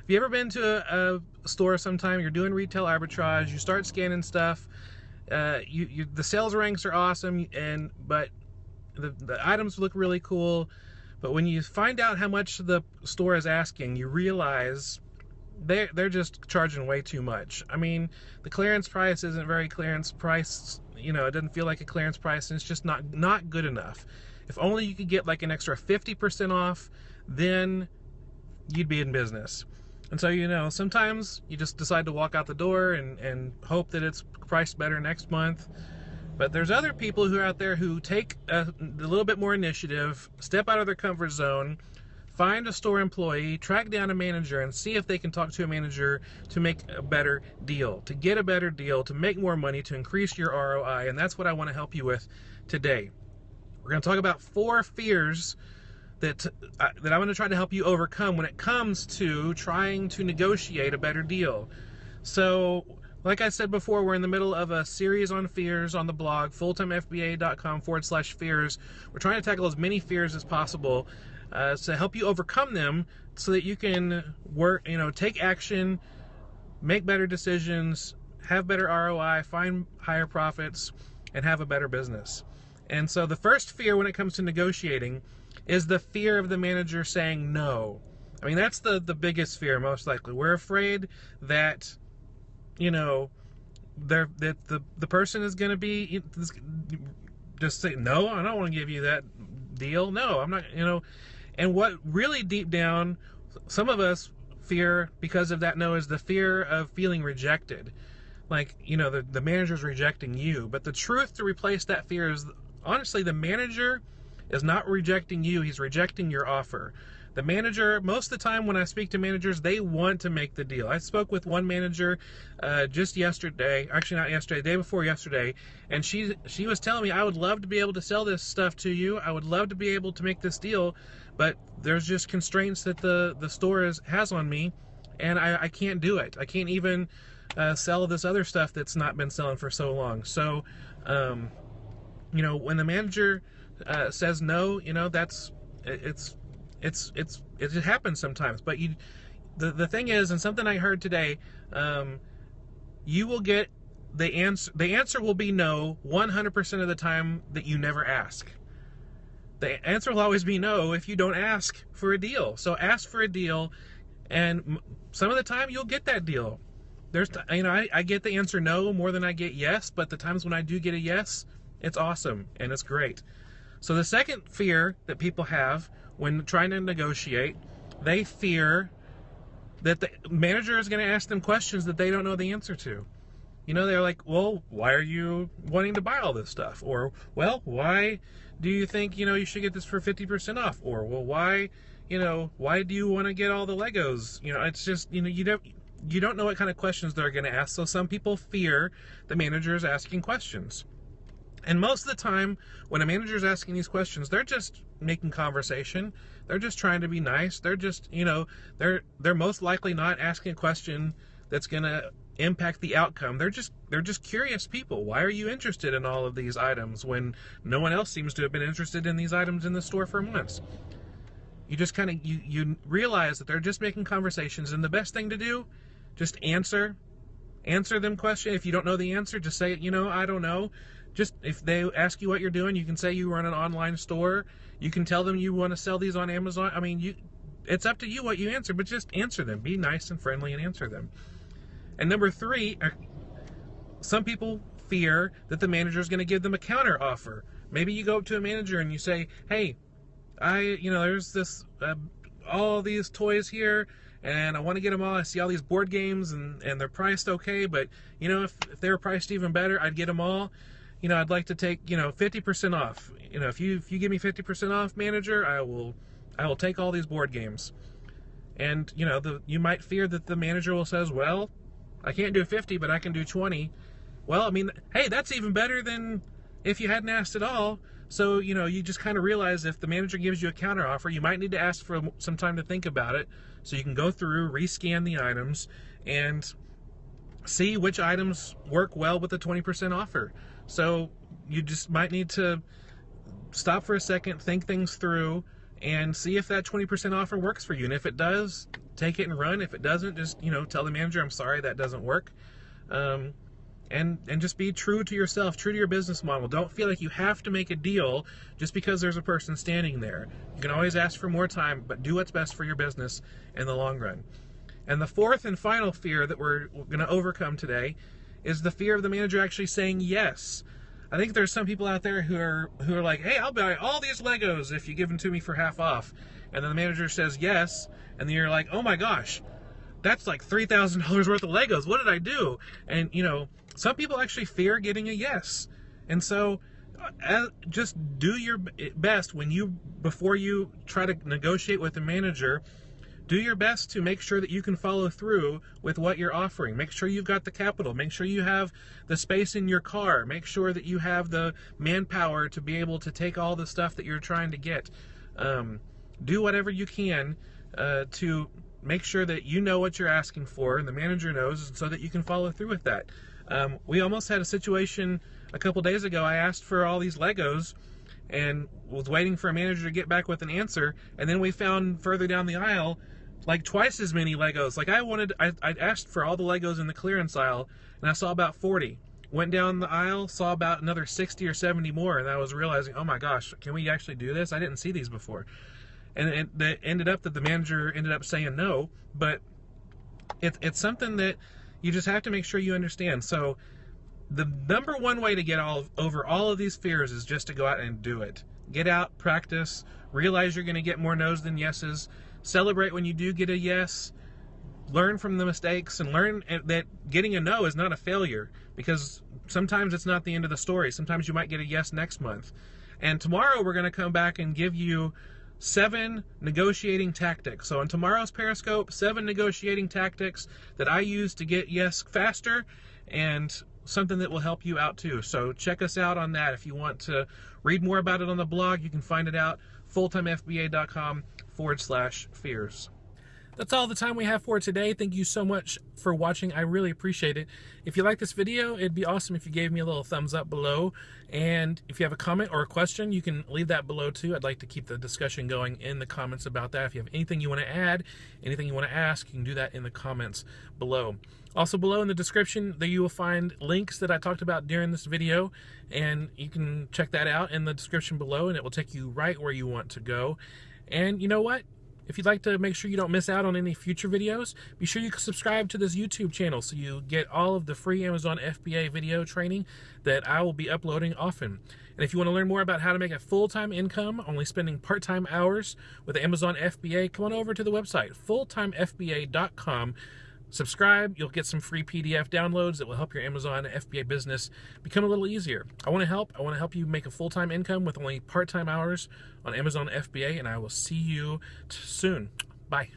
you ever been to a store sometime, you're doing retail arbitrage, you start scanning stuff, the sales ranks are awesome, but the items look really cool, but when you find out how much the store is asking, you realize they're just charging way too much. I mean, the clearance price isn't very clearance price, it doesn't feel like a clearance price, and it's just not good enough. If only you could get like an extra 50% off, then you'd be in business. And so, sometimes you just decide to walk out the door and hope that it's priced better next month. But there's other people who are out there who take a little bit more initiative, step out of their comfort zone, find a store employee, track down a manager, and see if they can talk to a manager to make a better deal, to get a better deal, to make more money, to increase your ROI. And that's what I want to help you with today. We're going to talk about 4 fears that I'm going to try to help you overcome when it comes to trying to negotiate a better deal. So, like I said before, we're in the middle of a series on fears on the blog, fulltimefba.com/fears. We're trying to tackle as many fears as possible to help you overcome them so that you can work, take action, make better decisions, have better ROI, find higher profits, and have a better business. And so the first fear when it comes to negotiating is the fear of the manager saying no. I mean, that's the biggest fear, most likely. We're afraid that, the person is going to be just say, no, I don't want to give you that deal. No, I'm not, And what really deep down, some of us fear because of that no is the fear of feeling rejected. Like, the manager's rejecting you. But the truth to replace that fear is, honestly, the manager is not rejecting you, he's rejecting your offer. The manager, most of the time when I speak to managers, they want to make the deal. I spoke with one manager just yesterday, actually not yesterday, the day before yesterday, and she was telling me, I would love to be able to sell this stuff to you, I would love to be able to make this deal, but there's just constraints that the store has on me, and I can't do it. I can't even sell this other stuff that's not been selling for so long. So, when the manager says no, it happens sometimes. But the thing is, and something I heard today, you will get the answer. The answer will be no 100% of the time that you never ask. The answer will always be no if you don't ask for a deal. So ask for a deal, and some of the time you'll get that deal. I get the answer no more than I get yes, but the times when I do get a yes, it's awesome and it's great. So the second fear that people have when trying to negotiate, they fear that the manager is going to ask them questions that they don't know the answer to. They're like, well, why are you wanting to buy all this stuff? Or, well, why do you think, you should get this for 50% off? Or, well, why do you want to get all the Legos? It's just, you don't know what kind of questions they're going to ask. So some people fear the manager is asking questions. And most of the time, when a manager is asking these questions, they're just making conversation. They're just trying to be nice. They're just, they're most likely not asking a question that's going to impact the outcome. They're just curious people. Why are you interested in all of these items when no one else seems to have been interested in these items in the store for months? You just kind of, you realize that they're just making conversations, and the best thing to do, just answer them question. If you don't know the answer, just say, I don't know. Just if they ask you what you're doing, you can say you run an online store. You can tell them you want to sell these on Amazon. I mean, it's up to you what you answer, but just answer them. Be nice and friendly and answer them. And number 3, some people fear that the manager is going to give them a counter offer. Maybe you go up to a manager and you say, hey, there's this, all these toys here, and I want to get them all. I see all these board games, and they're priced okay, but, if they were priced even better, I'd get them all. I'd like to take, 50% off. If you give me 50% off, manager, I will take all these board games. And, you might fear that the manager will says, well, I can't do 50, but I can do 20. Well, I mean, hey, that's even better than if you hadn't asked at all. So, you just kind of realize if the manager gives you a counter offer, you might need to ask for some time to think about it so you can go through, rescan the items, and see which items work well with the 20% offer. So you just might need to stop for a second, think things through, and see if that 20% offer works for you. And if it does, take it and run. If it doesn't, just, you know, tell the manager, I'm sorry, that doesn't work. And just be true to yourself, true to your business model. Don't feel like you have to make a deal just because there's a person standing there. You can always ask for more time, but do what's best for your business in the long run. And the fourth and final fear that we're going to overcome today is the fear of the manager actually saying yes. I think there's some people out there who are like, hey, I'll buy all these Legos if you give them to me for half off. And then the manager says yes, and then you're like, oh my gosh, that's like $3,000 worth of Legos. What did I do? And, you know, some people actually fear getting a yes. And so just do your best before you try to negotiate with the manager. Do your best to make sure that you can follow through with what you're offering. Make sure you've got the capital. Make sure you have the space in your car. Make sure that you have the manpower to be able to take all the stuff that you're trying to get. Do whatever you can to make sure that you know what you're asking for and the manager knows, so that you can follow through with that. We almost had a situation a couple days ago. I asked for all these Legos and was waiting for a manager to get back with an answer, and then we found further down the aisle like twice as many Legos. Like I asked for all the Legos in the clearance aisle, and I saw about 40. Went down the aisle, saw about another 60 or 70 more, and I was realizing, oh my gosh, can we actually do this? I didn't see these before. And it ended up that the manager ended up saying no, but it's something that you just have to make sure you understand. So the number one way to get over all of these fears is just to go out and do it. Get out, practice, realize you're going to get more no's than yeses, celebrate when you do get a yes, learn from the mistakes, and learn that getting a no is not a failure, because sometimes it's not the end of the story. Sometimes you might get a yes next month. And tomorrow we're going to come back and give you 7 negotiating tactics. So in tomorrow's Periscope, 7 negotiating tactics that I use to get yes faster, and something that will help you out too. So check us out on that. If you want to read more about it on the blog, you can find it out, fulltimefba.com/fears. That's all the time we have for today. Thank you so much for watching. I really appreciate it. If you like this video, it'd be awesome if you gave me a little thumbs up below. And if you have a comment or a question, you can leave that below too. I'd like to keep the discussion going in the comments about that. If you have anything you want to add, anything you want to ask, you can do that in the comments below. Also below in the description, there you will find links that I talked about during this video, and you can check that out in the description below, and it will take you right where you want to go. And you know what? If you'd like to make sure you don't miss out on any future videos, be sure you subscribe to this YouTube channel so you get all of the free Amazon FBA video training that I will be uploading often. And if you want to learn more about how to make a full-time income, only spending part-time hours with Amazon FBA, come on over to the website, fulltimefba.com. Subscribe, you'll get some free PDF downloads that will help your Amazon FBA business become a little easier. I want to help you make a full-time income with only part-time hours on Amazon FBA, and I will see you soon. Bye.